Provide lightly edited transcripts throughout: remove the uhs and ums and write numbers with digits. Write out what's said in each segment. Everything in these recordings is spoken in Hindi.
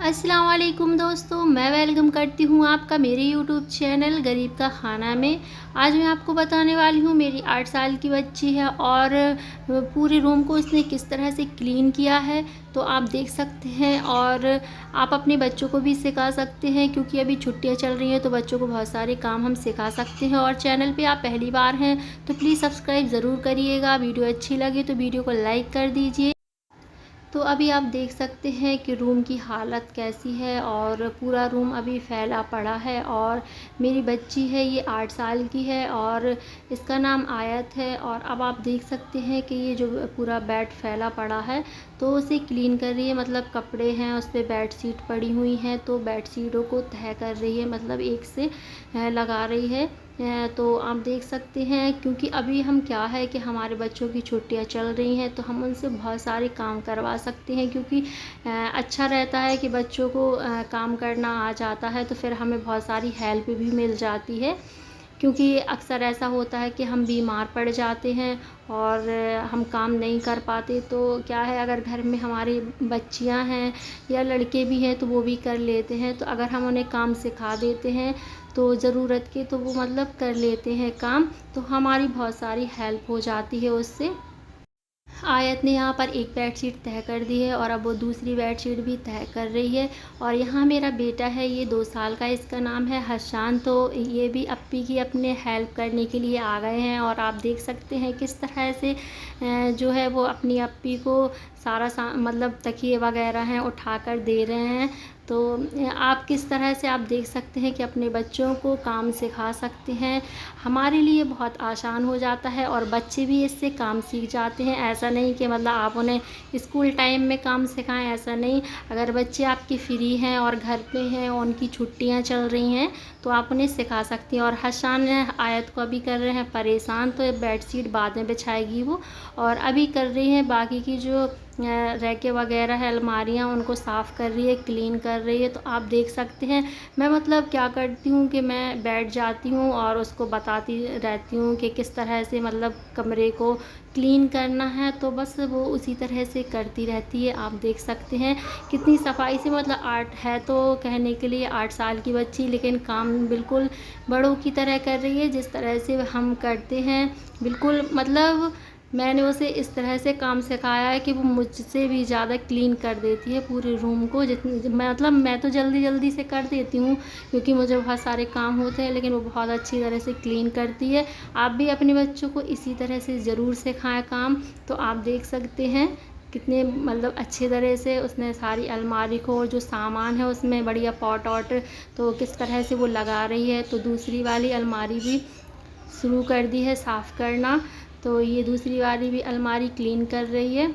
अस्सलाम वालेकुम दोस्तों, मैं वेलकम करती हूँ आपका मेरे यूट्यूब चैनल गरीब का खाना में। आज मैं आपको बताने वाली हूँ, मेरी 8 साल की बच्ची है और पूरे रूम को उसने किस तरह से क्लीन किया है, तो आप देख सकते हैं। और आप अपने बच्चों को भी सिखा सकते हैं, क्योंकि अभी छुट्टियाँ चल रही हैं तो बच्चों को बहुत सारे काम हम सिखा सकते हैं। और चैनल पे आप पहली बार हैं तो प्लीज़ सब्सक्राइब ज़रूर करिएगा। वीडियो अच्छी लगे तो वीडियो को लाइक कर दीजिए। तो अभी आप देख सकते हैं कि रूम की हालत कैसी है, और पूरा रूम अभी फैला पड़ा है। और मेरी बच्ची है, ये 8 साल की है और इसका नाम आयत है। और अब आप देख सकते हैं कि ये जो पूरा बेड फैला पड़ा है तो उसे क्लीन कर रही है। मतलब कपड़े हैं उस पर, बेड शीट पड़ी हुई हैं तो बेड शीटों को तह कर रही है, मतलब एक से लगा रही है। तो आप देख सकते हैं, क्योंकि अभी हम क्या है कि हमारे बच्चों की छुट्टियां चल रही हैं तो हम उनसे बहुत सारे काम करवा सकते हैं। क्योंकि अच्छा रहता है कि बच्चों को काम करना आ जाता है तो फिर हमें बहुत सारी हेल्प भी मिल जाती है। क्योंकि अक्सर ऐसा होता है कि हम बीमार पड़ जाते हैं और हम काम नहीं कर पाते। तो क्या है, अगर घर में हमारी बच्चियां हैं या लड़के भी हैं तो वो भी कर लेते हैं। तो अगर हम उन्हें काम सिखा देते हैं तो ज़रूरत के, तो वो मतलब कर लेते हैं काम, तो हमारी बहुत सारी हेल्प हो जाती है उससे। आयत ने यहाँ पर एक बेडशीट तह कर दी है और अब वो दूसरी बेडशीट भी तह कर रही है। और यहाँ मेरा बेटा है, ये 2 साल का, इसका नाम है हशान। तो ये भी अप्पी की अपने हेल्प करने के लिए आ गए हैं। और आप देख सकते हैं किस तरह से जो है वो अपनी अप्पी को सारा मतलब तकिए वगैरह हैं उठा कर दे रहे हैं। तो आप किस तरह से आप देख सकते हैं कि अपने बच्चों को काम सिखा सकते हैं। हमारे लिए बहुत आसान हो जाता है और बच्चे भी इससे काम सीख जाते हैं। ऐसा नहीं कि मतलब आप उन्हें स्कूल टाइम में काम सिखाएं, ऐसा नहीं। अगर बच्चे आपके फ्री हैं और घर पे हैं और उनकी छुट्टियां चल रही हैं तो आप उन्हें सिखा सकती हैं। और हशान आयत को अभी कर रहे हैं परेशान, तो बेडशीट बाद में बिछाएगी वो। और अभी कर रही हैं बाकी की जो रैके वगैरह है, अलमारियाँ, उनको साफ़ कर रही है, क्लीन कर रही है। तो आप देख सकते हैं मैं मतलब क्या करती हूँ कि मैं बैठ जाती हूँ और उसको बताती रहती हूँ कि किस तरह से मतलब कमरे को क्लीन करना है, तो बस वो उसी तरह से करती रहती है। आप देख सकते हैं कितनी सफाई से, मतलब 8 है तो कहने के लिए 8 साल की बच्ची, लेकिन काम बिल्कुल बड़ों की तरह कर रही है। जिस तरह से हम करते हैं बिल्कुल, मतलब मैंने उसे इस तरह से काम सिखाया है कि वो मुझसे भी ज़्यादा क्लीन कर देती है पूरे रूम को। जितनी मतलब मैं तो जल्दी जल्दी से कर देती हूँ क्योंकि मुझे बहुत सारे काम होते हैं, लेकिन वो बहुत अच्छी तरह से क्लीन करती है। आप भी अपने बच्चों को इसी तरह से ज़रूर सिखाएं काम। तो आप देख सकते हैं कितने मतलब अच्छी तरह से उसने सारी अलमारी को, और जो सामान है उसमें बढ़िया पॉट ऑट, तो किस तरह से वो लगा रही है। तो दूसरी वाली अलमारी भी शुरू कर दी है साफ़ करना। तो ये दूसरी वाली भी अलमारी क्लीन कर रही है।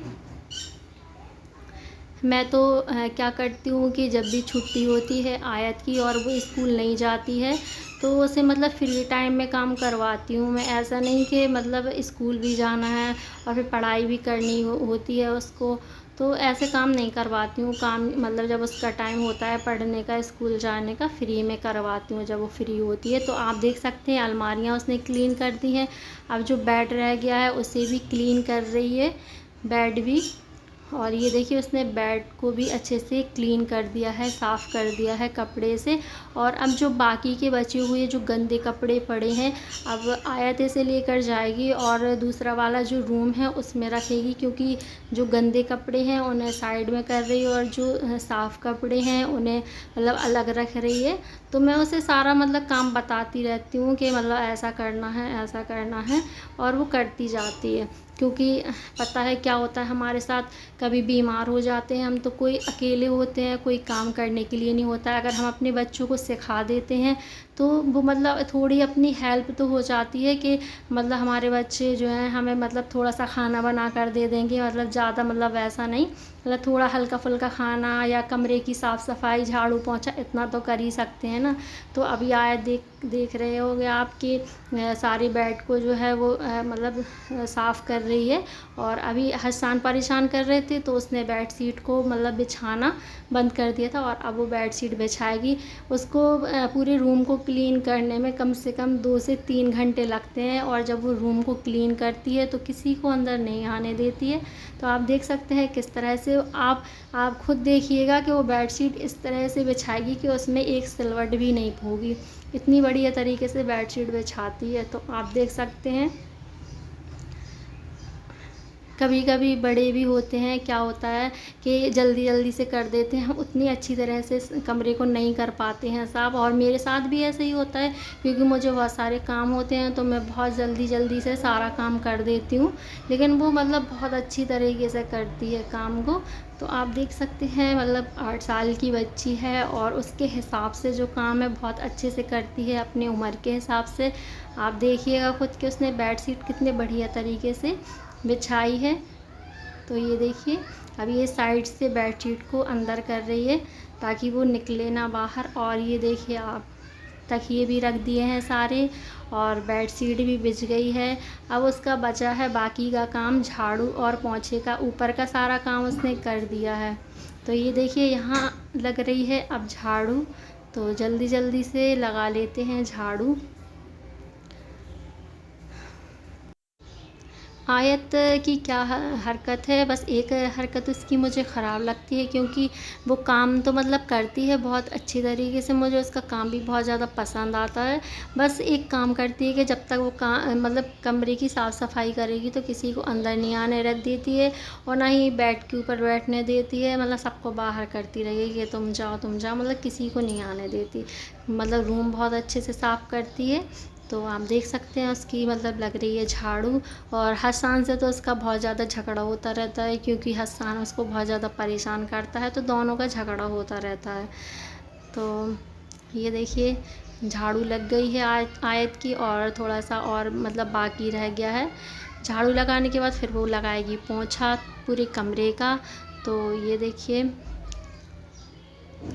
मैं तो क्या करती हूँ कि जब भी छुट्टी होती है आयत की और वो स्कूल नहीं जाती है तो उसे मतलब फ्री टाइम में काम करवाती हूँ मैं। ऐसा नहीं कि मतलब स्कूल भी जाना है और फिर पढ़ाई भी करनी होती है उसको, तो ऐसे काम नहीं करवाती हूँ। काम मतलब जब उसका टाइम होता है पढ़ने का, स्कूल जाने का, फ्री में करवाती हूँ जब वो फ्री होती है। तो आप देख सकते हैं अलमारियाँ उसने क्लीन कर दी हैं। अब जो बेड रह गया है उसे भी क्लीन कर रही है, बेड भी। और ये देखिए उसने बेड को भी अच्छे से क्लीन कर दिया है, साफ़ कर दिया है कपड़े से। और अब जो बाकी के बचे हुए जो गंदे कपड़े पड़े हैं, अब आयत से लेकर जाएगी और दूसरा वाला जो रूम है उसमें रखेगी। क्योंकि जो गंदे कपड़े हैं उन्हें साइड में कर रही है और जो साफ़ कपड़े हैं उन्हें मतलब अलग रख रही है। तो मैं उसे सारा मतलब काम बताती रहती हूँ कि मतलब ऐसा करना है, ऐसा करना है, और वो करती जाती है। क्योंकि पता है क्या होता है हमारे साथ, कभी बीमार हो जाते हैं हम तो कोई अकेले होते हैं, कोई काम करने के लिए नहीं होता है। अगर हम अपने बच्चों को सिखा देते हैं तो वो मतलब थोड़ी अपनी हेल्प तो हो जाती है कि मतलब हमारे बच्चे जो हैं हमें मतलब थोड़ा सा खाना बना कर दे देंगे, मतलब ज़्यादा मतलब वैसा नहीं, मतलब थोड़ा हल्का फुल्का खाना या कमरे की साफ़ सफाई, झाड़ू पोंछा, इतना तो कर ही सकते हैं ना। तो अभी आए देख रहे होंगे आप कि सारी बेड को जो है वो मतलब साफ़ कर रही है। और अभी हसान परेशान कर रहे थे तो उसने बेड शीट को मतलब बिछाना बंद कर दिया था और अब वो बेड शीट बिछाएगी। उसको पूरे रूम को क्लीन करने में कम से कम 2 से 3 घंटे लगते हैं। और जब वो रूम को क्लीन करती है तो किसी को अंदर नहीं आने देती है। तो आप देख सकते हैं किस तरह से से आप खुद देखिएगा कि वो बेडशीट इस तरह से बिछाएगी कि उसमें एक सिलवट भी नहीं होगी। इतनी बढ़िया तरीके से बेडशीट बिछाती है, तो आप देख सकते हैं। कभी कभी बड़े भी होते हैं, क्या होता है कि जल्दी जल्दी से कर देते हैं, हम उतनी अच्छी तरह से कमरे को नहीं कर पाते हैं साफ़। और मेरे साथ भी ऐसे ही होता है, क्योंकि मुझे बहुत सारे काम होते हैं तो मैं बहुत जल्दी जल्दी से सारा काम कर देती हूँ, लेकिन वो मतलब बहुत अच्छी तरीके से करती है काम को। तो आप देख सकते हैं, मतलब 8 साल की बच्ची है और उसके हिसाब से जो काम है बहुत अच्छे से करती है, अपनी उम्र के हिसाब से। आप देखिएगा खुद कि उसने बेडशीट कितने बढ़िया तरीके से बिछाई है। तो ये देखिए, अब ये साइड से बेडशीट को अंदर कर रही है ताकि वो निकले ना बाहर। और ये देखिए, आप तकिए भी रख दिए हैं सारे, और बेडशीट भी बिछ गई है। अब उसका बचा है बाकी का काम, झाड़ू और पोंछे का। ऊपर का सारा काम उसने कर दिया है। तो ये देखिए, यहाँ लग रही है अब झाड़ू, तो जल्दी जल्दी से लगा लेते हैं झाड़ू। आयत की क्या हरकत है, बस एक हरकत उसकी मुझे ख़राब लगती है, क्योंकि वो काम तो मतलब करती है बहुत अच्छी तरीके से, मुझे उसका काम भी बहुत ज़्यादा पसंद आता है। बस एक काम करती है कि जब तक वो मतलब कमरे की साफ़ सफाई करेगी तो किसी को अंदर नहीं आने रख देती है, और ना ही बेड के ऊपर बैठने देती है। मतलब सबको बाहर करती रहेगी कि तुम जाओ तुम जाओ, मतलब किसी को नहीं आने देती। मतलब रूम बहुत अच्छे से साफ़ करती है। तो आप देख सकते हैं, उसकी मतलब लग रही है झाड़ू। और हसन से तो उसका बहुत ज़्यादा झगड़ा होता रहता है, क्योंकि हसन उसको बहुत ज़्यादा परेशान करता है, तो दोनों का झगड़ा होता रहता है। तो ये देखिए, झाड़ू लग गई है आयत की, और थोड़ा सा और मतलब बाकी रह गया है। झाड़ू लगाने के बाद फिर वो लगाएगी पोंछा पूरे कमरे का। तो ये देखिए,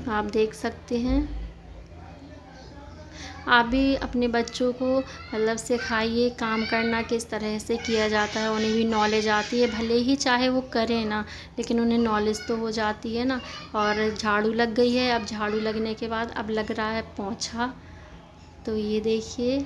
आप देख सकते हैं। आप भी अपने बच्चों को मतलब सिखाइए काम करना किस तरह से किया जाता है, उन्हें भी नॉलेज आती है, भले ही चाहे वो करें ना, लेकिन उन्हें नॉलेज तो हो जाती है ना। और झाड़ू लग गई है, अब झाड़ू लगने के बाद अब लग रहा है पोंछा। तो ये देखिए,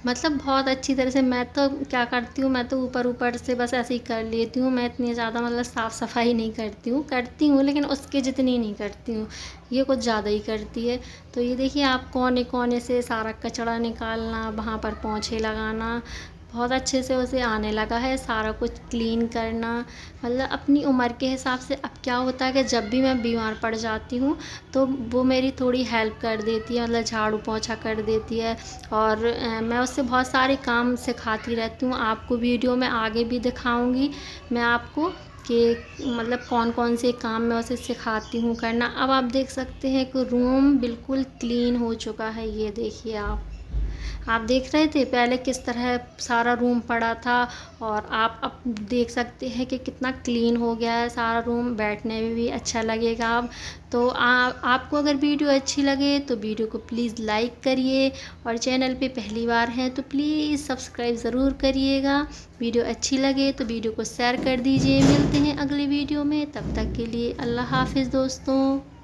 मतलब बहुत अच्छी तरह से। मैं तो क्या करती हूँ, मैं तो ऊपर ऊपर से बस ऐसे ही कर लेती हूँ। मैं इतनी ज़्यादा मतलब साफ़ सफाई नहीं करती हूँ, लेकिन उसके जितनी नहीं करती हूँ, ये कुछ ज़्यादा ही करती है। तो ये देखिए, आप कोने कोने से सारा कचरा निकालना, वहाँ पर पोंछे लगाना, बहुत अच्छे से उसे आने लगा है। सारा कुछ क्लीन करना, मतलब अपनी उम्र के हिसाब से। अब क्या होता है कि जब भी मैं बीमार पड़ जाती हूँ तो वो मेरी थोड़ी हेल्प कर देती है, मतलब झाड़ू पोंछा कर देती है। और मैं उससे बहुत सारे काम सिखाती रहती हूँ। आपको वीडियो में आगे भी दिखाऊंगी मैं आपको कि मतलब कौन कौन से काम मैं उसे सिखाती हूँ करना। अब आप देख सकते हैं कि रूम बिल्कुल क्लीन हो चुका है। ये देखिए, आप देख रहे थे पहले किस तरह सारा रूम पड़ा था, और आप अब देख सकते हैं कि कितना क्लीन हो गया है सारा रूम। बैठने में भी अच्छा लगेगा अब। तो आपको अगर वीडियो अच्छी लगे तो वीडियो को प्लीज़ लाइक करिए, और चैनल पे पहली बार हैं तो प्लीज़ सब्सक्राइब ज़रूर करिएगा। वीडियो अच्छी लगे तो वीडियो को शेयर कर दीजिए। मिलते हैं अगले वीडियो में, तब तक के लिए अल्लाह हाफ़िज़ दोस्तों।